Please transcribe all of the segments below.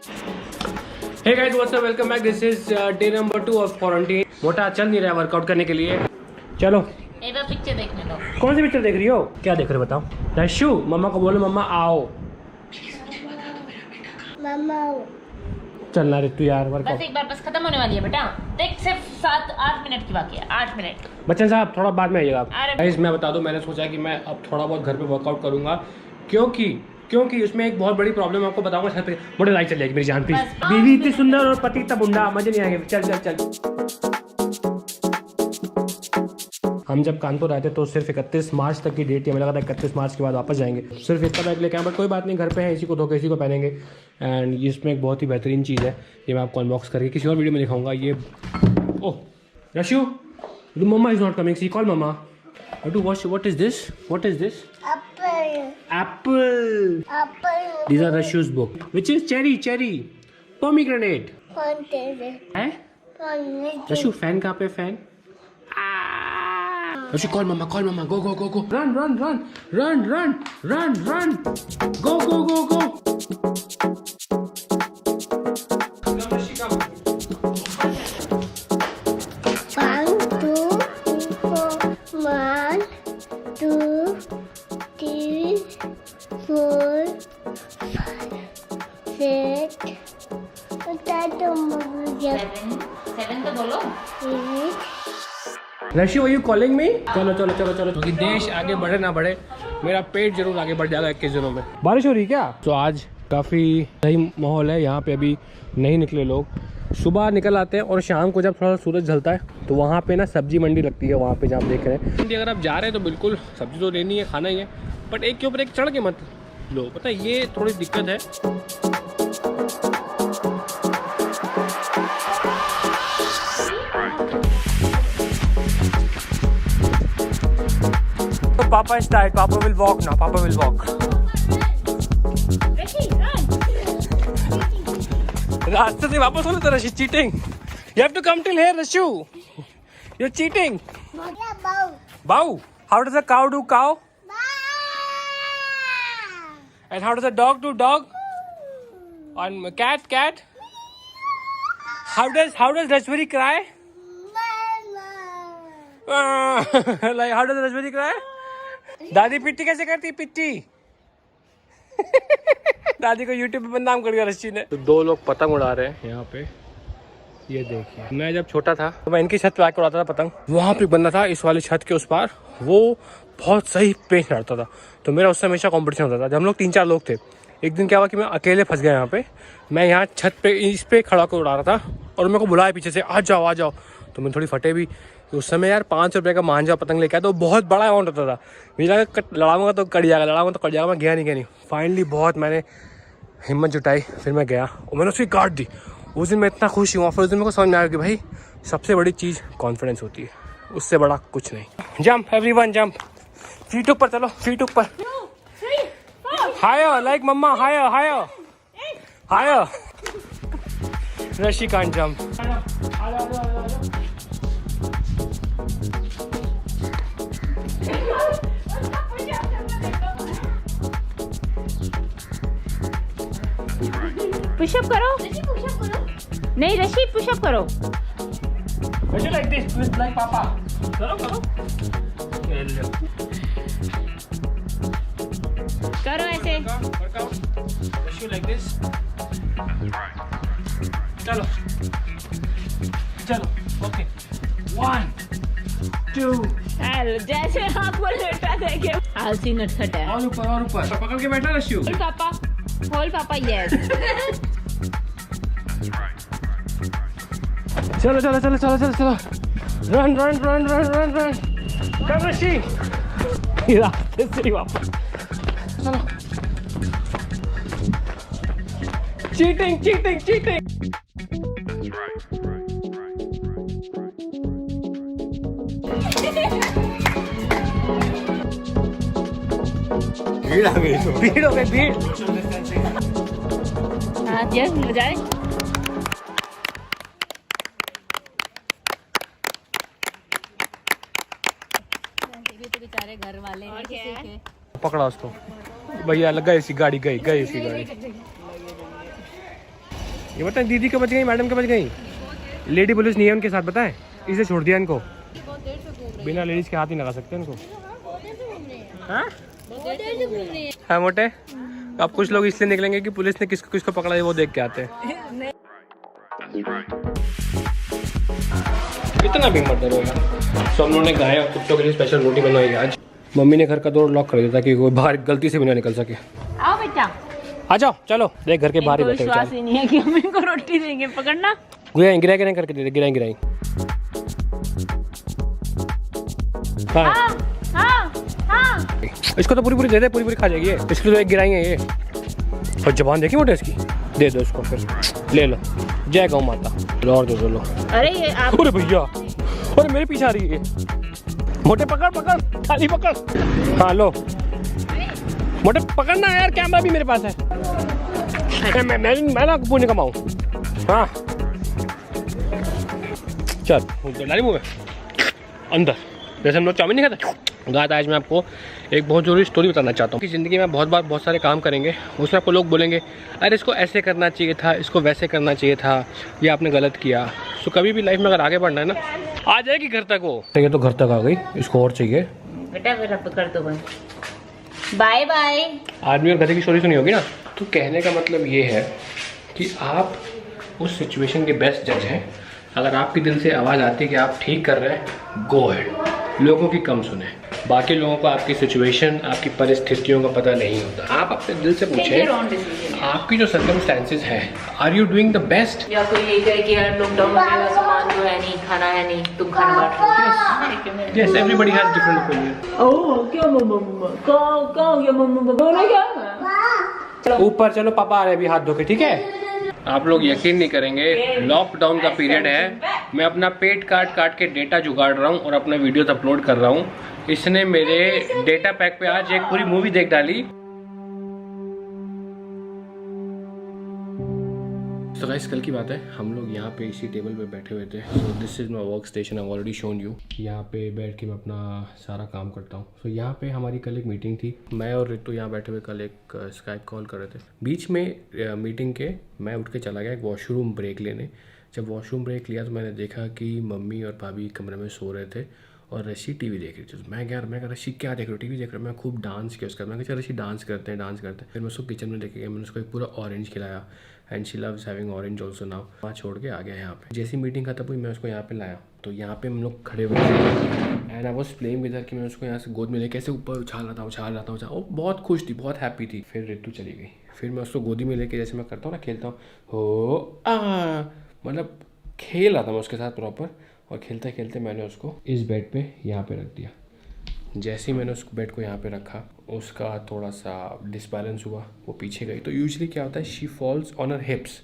Hey guys, what's up? Welcome back. This is day number 2 of quarantine. मोटा चल नहीं रहा है वर्कआउट करने के लिए। चलो एक बार पिक्चर देखने दो। कौन सी पिक्चर देख रही हो? क्या देख रहे हो बताओ? रशु, मम्मा को बोलो मम्मा आओ। मम्मा चलना रे तू यार वर्कआउट। बस एक बार, बस खत्म होने वाली है बेटा। देख सिर्फ 7-8 मिनट की बाकी है। 8 मिनट। बच्चन साहब थोड़ा बाद में आइएगा। अरे गाइस मैं बता दूं, मैंने सोचा कि मैं अब थोड़ा बहुत घर पे वर्कआउट करूंगा क्योंकि उसमें एक बहुत बड़ी प्रॉब्लम आपको बताऊंगा। छत पे मोटे लाइट चल जाएगी मेरी जान प्लीज। बीवी इतनी सुंदर और पति इतना बुंडा, मजे नहीं आएंगे। चल चल चल। हम जब कानपुर आए थे तो सिर्फ 31 मार्च तक की डेट थी। हमें लगा था 31 मार्च के बाद वापस जाएंगे। सिर्फ इतना बैग लेके आए, बट कोई बात नहीं, घर पे है, इसी को धोके इसी को पहनेंगे। एंड इसमें एक बहुत ही बेहतरीन चीज़ है, ये मैं आपको अनबॉक्स करके किसी और वीडियो में दिखाऊंगा। ये oh Rashu, mama is not coming, see call mama. What is this? What is this? Apple. These are Rashu's book. Which is cherry. Pomegranate. है? Rashu, fan कहाँ पे fan? Rashu, call mama. Go. Run. Go. Seven तो बोलो। रशी, are you calling me? चलो क्योंकि देश आगे बढ़े ना बढ़े, मेरा पेट जरूर आगे बढ़ जाएगा 21 दिनों में। बारिश हो रही क्या? तो आज काफ़ी सही माहौल है यहाँ पे। अभी नहीं निकले लोग, सुबह निकल आते हैं और शाम को जब थोड़ा सूरज ढलता है तो वहाँ पे ना सब्जी मंडी लगती है। वहाँ पे जहाँ आप देख रहे हैं, अगर आप जा रहे हैं तो बिल्कुल सब्जी तो लेनी है, खाना ही है, बट एक के ऊपर एक चढ़ के मत लो। पता है ये थोड़ी दिक्कत है। Papa is tired. Papa will walk now. Papa will walk. रास्ते से वापस होना तेरा cheating. You have to come till here, Rashu. You're cheating. Bow. How does a cow do cow? And how does a dog do dog? And cat? How does Rashmari cry? Like how does Rashmari cry? दादी पिट्टी कैसे करती है? पिट्टी दादी को YouTube पे बदनाम कर दिया रश्मि ने। तो 2 लोग पतंग उड़ा रहे हैं यहाँ पे, ये देखिए। मैं जब छोटा था तो मैं इनकी छत पे आकर उड़ाता था पतंग। वहाँ पे बंदा था इस वाली छत के उस पार, वो बहुत सही पेश लड़ता था, तो मेरा उससे हमेशा कॉम्पिटिशन होता था। जब हम लोग 3-4 लोग थे, एक दिन क्या हुआ कि मैं अकेले फंस गया यहाँ पे। मैं यहाँ छत पे इस पे खड़ा होकर उड़ा रहा था और मेरे को बुलाया पीछे से, आ जाओ। तो मैं थोड़ी फटे भी। उस समय यार 5 रुपये का मांझा पतंग लेके आया, तो बहुत बड़ा अमाउंट होता था। मुझे लगा लड़ाऊंगा तो कट जाएगा। मैं गया नहीं। फाइनली बहुत मैंने हिम्मत जुटाई, फिर मैं गया और मैंने उसकी काट दी। उस दिन मैं इतना खुश हुआ, फिर उस दिन मेरे को समझ में आया कि भाई सबसे बड़ी चीज़ कॉन्फिडेंस होती है, उससे बड़ा कुछ नहीं। Jump everyone jump. फीट ऊपर चलो, फीट ऊपर। हायर लाइक मम्मा, हायर। रशी कांट जंप। पुशअप करो। नहीं रशी, पुशअप करो। रशी लाइक दिस, ट्विस्ट लाइक पापा। करो। करो ऐसे। रशी लाइक दिस। चलो ओके। 1 2। जैसे आपको लेटा देंगे। आलसी नटखट है। और ऊपर पकड़ के बैठा रशी। होल पापा यस। चलो रन कर रशी। रास्ते से ही वापस चलो। चीटिंग भीड़ हो गई। हाँ यस, मजा आए। बेचारे घर वाले पकड़ा उसको भैया, लगा ऐसी गाड़ी गई ऐसी गाड़ी। ये बताएं दीदी कब बच गई, मैडम कब बच गई? लेडी पुलिस नहीं है उनके साथ, बताएं, इसे छोड़ दिया इनको। बिना लेडीज के हाथ ही लगा सकते इनको। हाँ मोटे, अब कुछ लोग इसलिए निकलेंगे कि पुलिस ने किसको किसको पकड़ा है वो देख के आते हैं। इतना भी मत डरो यार। तो हम लोगों ने गाय और कुत्तों के लिए स्पेशल रोटी बनवाई है आज। मम्मी ने घर का डोर लॉक कर दिया ताकि कोई बाहर गलती से भी ना निकल सके। आओ बेटा, आ जाओ, चलो देख घर के बाहर ही बैठे। विश्वास ही नहीं है कि हम इनको रोटी देंगे। पकड़ना, गिराई गिराई गिराई करके दे दे, गिराई गिराई। हाँ हाँ हाँ। इसको तो पूरी पूरी दे दे, पूरी पूरी खा जाएगी ये। इसकी तो एक गिराई है ये। और जबान देखी मोटे इसकी, दे दो इसको, फिर ले लो। जय गौ माता। और दो लो। अरे ये आप, अरे भैया, अरे मेरे पीछे आ रही है। मोटे पकड़ पकड़, खाली पकड़। हाँ लो मोटे, पकड़ना यार, कैमरा भी मेरे पास है। मैं ना पुण्य कमाऊँ। हाँ चल डाली मुँह में अंदर। जैसे हम लोग चाउमीन नहीं खाते। गात आज मैं आपको एक बहुत ज़रूरी स्टोरी बताना चाहता हूँ कि ज़िंदगी में बहुत बार बहुत सारे काम करेंगे, उसमें आपको लोग बोलेंगे अरे इसको ऐसे करना चाहिए था, इसको वैसे करना चाहिए था, ये आपने गलत किया। तो कभी भी लाइफ में अगर आगे बढ़ना है ना, आ जाएगी घर तक वो। ये तो घर तक आ गई, इसको और चाहिए बेटा। मेरा पकड़ दो भाई, बाय बाय। आदमी और गधे की स्टोरी सुनी होगी ना। तो कहने का मतलब ये है कि आप उस सिचुएशन के बेस्ट जज हैं। अगर आपके दिल से आवाज़ आती है कि आप ठीक कर रहे हैं, गो अहेड। लोगों की कम सुने। बाकी लोगों को आपकी सिचुएशन, आपकी परिस्थितियों का पता नहीं होता। आप अपने दिल से पूछें आपकी जो सर्कमस्टेंसेस है, are you doing the best. या कोई यही कहे कि यार लॉकडाउन में सामान तो है नहीं, खाना है नहीं, तुम खाना बांट रहे हो। Yes, everybody has different opinion. Oh क्या मम्मा कहो ये मम्मा बोला क्या? ऊपर चलो, पापा आ रहे अभी हाथ धो के, ठीक है। आप लोग यकीन नहीं करेंगे, लॉकडाउन का पीरियड है, मैं अपना पेट काट काट के डेटा जुगाड़ रहा हूँ और अपना वीडियोस अपलोड कर रहा हूँ। इसने मेरे डेटा पैक पे आज एक पूरी मूवी देख डाली। तो गाइस कल की बात है, हम लोग यहाँ पे इसी टेबल पे बैठे हुए थे। So this is my work station, I already shown you. यहाँ पे बैठ के मैं अपना सारा काम करता हूँ। सो यहाँ पे हमारी कल एक मीटिंग थी। मैं और रितु यहाँ बैठे हुए कल एक स्काइप कॉल कर रहे थे। बीच में मीटिंग के मैं उठ के चला गया एक वॉशरूम ब्रेक लेने। जब वॉशरूम ब्रेक लिया तो मैंने देखा कि मम्मी और भाभी कमरे में सो रहे थे और रशी टीवी देख रही थी। तो मैं कहा रशी क्या देख रहे हो? टीवी देख रहे हो। मैं खूब डांस किया उसका। मैं कहा रशी डांस करते हैं। फिर मैं उसको किचन में लेके गया, मैंने उसको एक पूरा ऑरेंज खिलाया and she loves having orange also now. वहाँ छोड़ के आ गया यहाँ पे। जैसी मीटिंग खत्म हुई मैं उसको यहाँ पे लाया, तो यहाँ पे हम लोग खड़े हुए थे and I was playing with her कि मैं उसको यहाँ से गोद में लेके कैसे ऊपर उछाल रहा था। वो बहुत खुश थी, बहुत हैप्पी थी। फिर रितु चली गई। फिर मैं उसको गोदी में लेके जैसे मैं करता हूँ ना, खेलता हूँ हो मतलब खेल रहा था मैं उसके साथ प्रॉपर। और खेलते खेलते मैंने उसको इस बेड पे यहाँ पे रख दिया। जैसे ही मैंने उस बेड को यहाँ पे रखा, उसका थोड़ा सा डिसबैलेंस हुआ, वो पीछे गई। तो यूजुअली क्या होता है, she falls on her hips.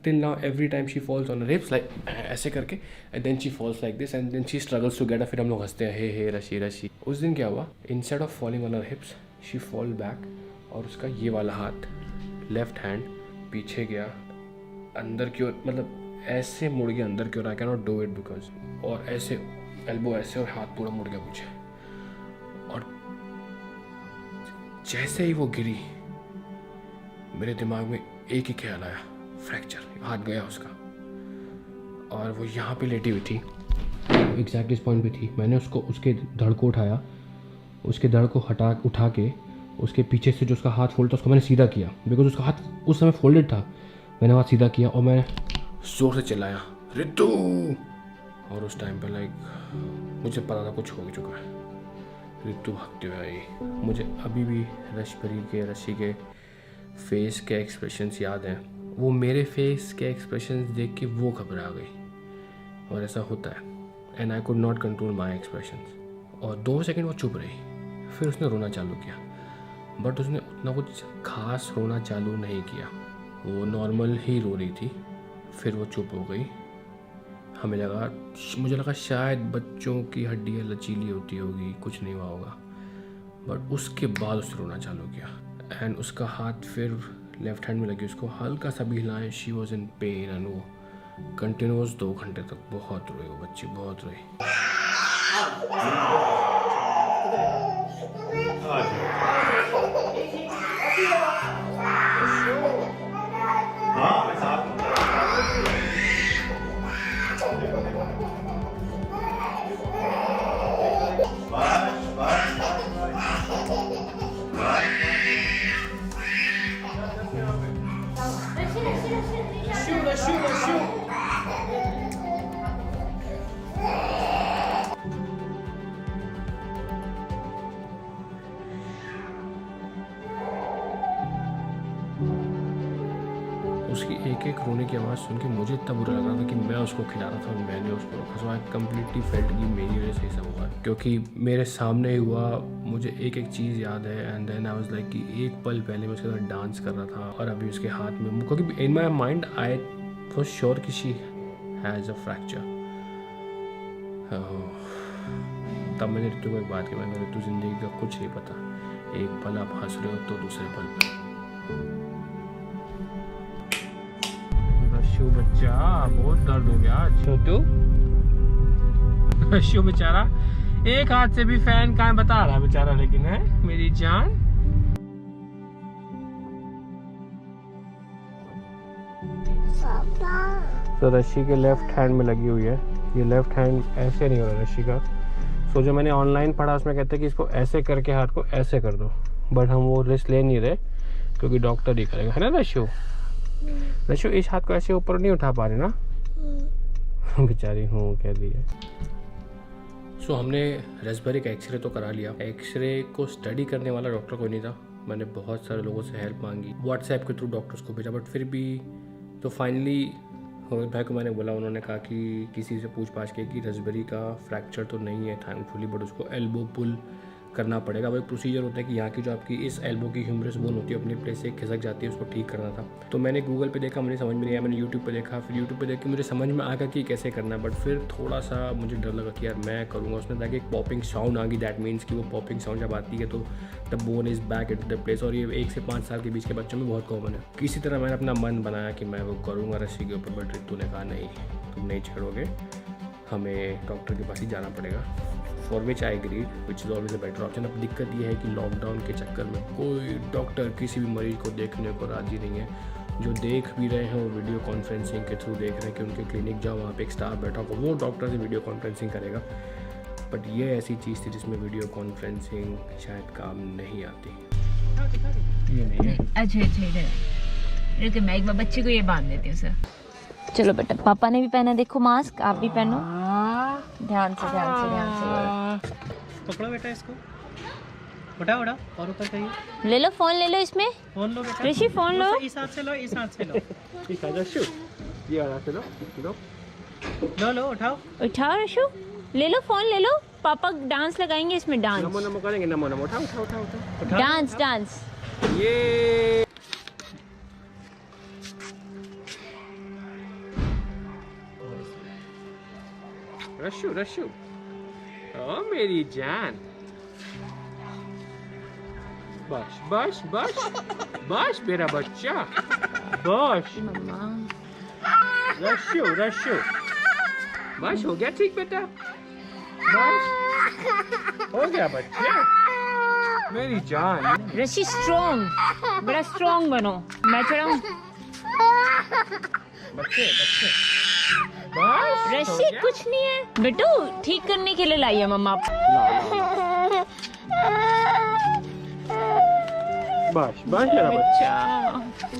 Till now every time she falls on her hips like ऐसे करके, and then she falls like this and then she struggles to get up. फिर हम लोग हंसते हैं, हे रशी। उस दिन क्या हुआ, instead of falling on her हिप्स she fall back और उसका ये वाला हाथ, लेफ्ट हैंड पीछे गया अंदर की ओर, मतलब ऐसे मुड़ गया अंदर की ओर। I can not do it because, और ऐसे एल्बो ऐसे और हाथ पूरा मुड़ गया पीछे। और जैसे ही वो गिरी, मेरे दिमाग में एक ही ख्याल आया, फ्रैक्चर, हाथ गया उसका। और वो यहाँ पे लेटी हुई थी, एग्जैक्ट इस पॉइंट पे थी। मैंने उसको उसके धड़ को उठाया, उसके धड़ को उठा के उसके पीछे से जो उसका हाथ फोल्ड था उसको मैंने सीधा किया, बिकॉज उसका हाथ उस समय फोल्डेड था। मैंने हाथ सीधा किया और मैं जोर से चिल्लाया रितु। और उस टाइम पे लाइक मुझे पता था कुछ हो चुका है। रितु भागते हुए आई। मुझे अभी भी रशी के फेस के एक्सप्रेशंस याद हैं। वो मेरे फेस के एक्सप्रेशंस देख के वो घबरा गई। और ऐसा होता है, and I could not control my expressions. और 2 सेकंड वो चुप रही, फिर उसने रोना चालू किया। बट उसने उतना कुछ खास रोना चालू नहीं किया, वो नॉर्मल ही रो रही थी। फिर वो चुप हो गई। मुझे लगा शायद बच्चों की हड्डियाँ लचीली होती होगी, कुछ नहीं हुआ होगा। बट उसके बाद उसने रोना चालू किया एंड उसका हाथ फिर लेफ्ट हैंड में लगी, उसको हल्का सा भी हिलाएं। She was in pain and वो कंटिन्यूस 2 घंटे तक बहुत रोई वो बच्ची, बहुत रोई। उसकी एक एक रोने की आवाज़ सुन के मुझे इतना बुरा लग रहा था कि मैं उसको खिला रहा था और मैंने उसको रखा। सो आई कम्प्लीटली फेल्ट कि मेरी वजह से ही सब हुआ, क्योंकि मेरे सामने ही हुआ। मुझे एक एक चीज़ याद है and then I was like कि एक पल पहले मैं उसके साथ डांस कर रहा था और अभी उसके हाथ में, क्योंकि in my mind I was sure कि शी हैज़ अ फ्रैक्चर। तब मैंने ऋतु को एक बात की, मैंने ऋतु ज़िंदगी का कुछ नहीं पता, एक पल आप हंस रहे हो तो दूसरे पल पर रशु बच्चा बहुत दर्द हो गया। छोटू रशु बेचारा एक हाथ से भी फैन कहाँ बता रहा है बेचारा, लेकिन है मेरी जान। तो रस्सी के लेफ्ट हैंड में लगी हुई है, ये लेफ्ट हैंड ऐसे नहीं हो रहा रस्सी का। सो जो मैंने ऑनलाइन पढ़ा उसमें कहते हैं कि इसको ऐसे करके हाथ को ऐसे कर दो, बट हम वो रिस्क ले नहीं रहे क्योंकि डॉक्टर ही करेगा, है ना रशु? रशु इस हाथ को ऐसे ऊपर नहीं उठा पा रही ना बेचारी, हूँ कह रही है। सो हमने रास्पबेरी का एक्सरे तो करा लिया। एक्सरे को स्टडी करने वाला डॉक्टर कोई नहीं था, मैंने बहुत सारे लोगों से हेल्प मांगी, व्हाट्सएप के थ्रू डॉक्टर्स को भेजा, बट फिर भी तो फाइनली भाई को मैंने बोला, उन्होंने कहा कि किसी से पूछ पाछ के कि रास्पबेरी का फ्रैक्चर तो नहीं है थैंकफुली, बट उसको एल्बो पुल करना पड़ेगा। वो एक प्रोसीजर होता है कि यहाँ की जो आपकी इस एल्बो की ह्यूमरस बोन होती है अपनी प्लेस से खिसक जाती है, उसको ठीक करना था। तो मैंने गूगल पे देखा, मुझे समझ में नहीं आया, मैंने यूट्यूब पे देखा, फिर यूट्यूब पे देख के मुझे समझ में आया कि कैसे करना है, बट फिर थोड़ा सा मुझे डर लगा कि यार मैं करूँगा। उसने कहा कि एक पॉपिंग साउंड आ गई, दैट मीन्स कि वो पॉपिंग साउंड जब आती है तो the bone is back in the place, और ये 1 से 5 साल के बीच के बच्चों में बहुत कॉमन है। किसी तरह मैंने अपना मन बनाया कि मैं वो करूँगा रस्सी के ऊपर, बट रितु ने कहा नहीं तुम नहीं छेड़ोगे, हमें डॉक्टर के पास ही जाना पड़ेगा। For which I agreed, which is always a better option. अब दिक्कत ये है कि लॉकडाउन के चक्कर में कोई डॉक्टर किसी भी मरीज को देखने को राजी नहीं है। जो देख भी रहे हैं वो वीडियो कॉन्फ्रेंसिंग के थ्रू देख रहे हैं कि उनके क्लिनिक जाओ, वहाँ पे एक स्टाफ बैठा होगा, वो डॉक्टर से वीडियो कॉन्फ्रेंसिंग करेगा। बट ये ऐसी चीज़ थी जिसमें वीडियो कॉन्फ्रेंसिंग शायद काम नहीं आती। ये नहीं है। अच्छा इधर रुक, मैं एक बार बच्चे को ये बांध देती हूँ सर। चलो बेटा, पापा ने भी पहना, देखो मास्क, आप भी पहनो, ध्यान से ध्यान से ध्यान से। पकड़ो बेटा इसको, उठा उठा और ऊपर करिए। ले लो फोन, ले लो इसमें, फोन लो बेटा, ऋषि फोन लो। इस हाथ से लो, इस हाथ से लो, ठीक है रशु, ये वाला से लो लो लो लो उठाओ। उठाओ ऋषु, ले लो फोन, ले लो, पापा डांस लगाएंगे इसमें, डांस नमो नमो करेंगे, नमो नमो, उठाओ उठाओ उठाओ उठाओ, डांस डांस। ये रशु रशु, ओ मेरी जान, बस बस बस बस मेरा बच्चा, बस मम्मा रशु रशु, बस हो गया ठीक बेटा, बस हो गया बच्चा मेरी जान। ऋषि स्ट्रॉन्ग, बड़ा स्ट्रॉन्ग बनो, मैं चढ़ाऊं। बच्चे बच्चे बस हो ऋषि गया? कुछ नहीं है बेटू, ठीक करने के लिए लाई है मम्मा। बस बस मेरा बच्चा।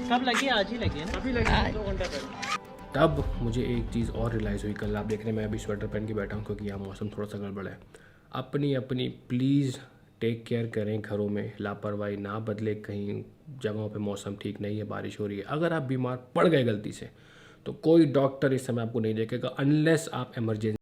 कब लगी? आज ही लगी है ना? अभी लगे 2 घंटा पहले। तब मुझे एक चीज़ और रियलाइज़ हुई, कल आप देख रहे हैं मैं अभी स्वेटर पहन के बैठा हूँ क्योंकि यहाँ मौसम थोड़ा सा गड़बड़ है। अपनी अपनी प्लीज़ टेक केयर करें, घरों में लापरवाही ना बदले, कहीं जगहों पे मौसम ठीक नहीं है, बारिश हो रही है, अगर आप बीमार पड़ गए गलती से तो कोई डॉक्टर इस समय आपको नहीं देखेगा अनलेस आप इमरजेंसी